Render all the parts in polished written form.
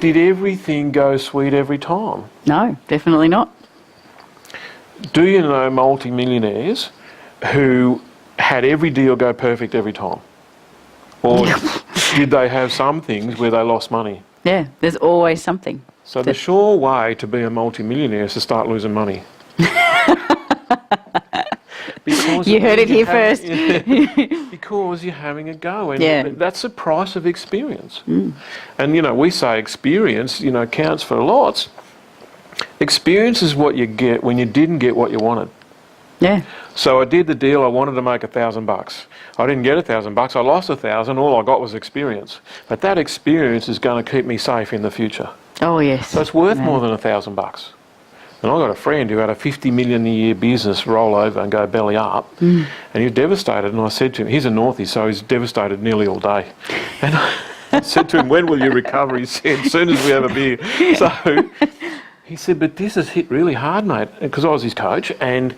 did everything go sweet every time? No, definitely not. Do you know multi-millionaires who had every deal go perfect every time? Or did they have some things where they lost money? Yeah, there's always something. So the sure way to be a multi-millionaire is to start losing money. Because you heard it here first. Because you're having a go, and that's the price of experience. And, you know, we say experience, you know, counts for lots. Experience is what you get when you didn't get what you wanted. Yeah. So I did the deal, I wanted to make $1,000. I didn't get $1,000, I lost 1,000, all I got was experience. But that experience is going to keep me safe in the future. Oh, yes. So it's worth more than $1,000. And I got a friend who had a $50 million a year business roll over and go belly up, and he was devastated. And I said to him, he's a Northie, so he's devastated nearly all day. And I said to him, when will you recover? He said, as soon as we have a beer. So he said, but this has hit really hard, mate, because I was his coach. And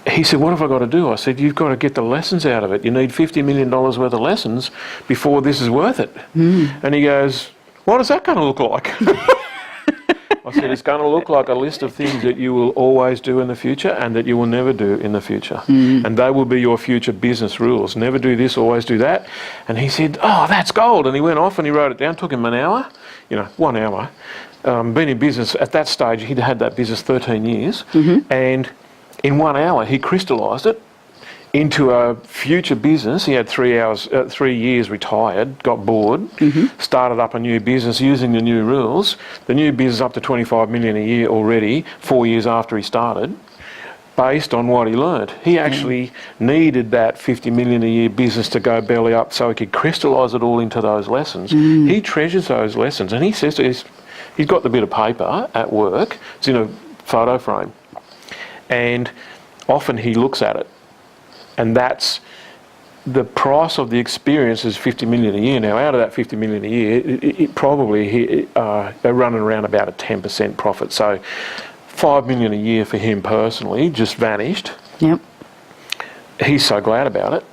he said, what have I got to do? I said, you've got to get the lessons out of it. You need $50 million worth of lessons before this is worth it. And he goes, what is that going to look like? I said, it's going to look like a list of things that you will always do in the future and that you will never do in the future. And they will be your future business rules. Never do this, always do that. And he said, oh, that's gold. And he went off and he wrote it down. Took him an hour, 1 hour. Been in business, at that stage, he'd had that business 13 years. And in 1 hour, he crystallised it into a future business. He had 3 years retired, got bored, started up a new business using the new rules. The new business up to 25 million a year already, 4 years after he started, based on what he learned. He actually needed that 50 million a year business to go belly up so he could crystallise it all into those lessons. He treasures those lessons, and he says he's got the bit of paper at work, it's in a photo frame, and often he looks at it. And that's the price of the experience is 50 million a year. Now, out of that 50 million a year, it probably they're running around about a 10% profit. So 5 million a year for him personally just vanished. Yep. He's so glad about it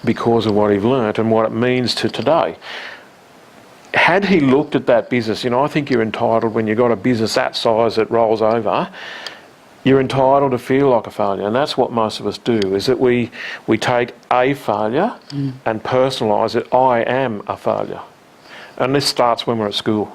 because of what he's learnt and what it means to today. Had he looked at that business, I think you're entitled when you've got a business that size that rolls over, you're entitled to feel like a failure, and that's what most of us do, is that we take a failure and personalise it. I am a failure. And this starts when we're at school.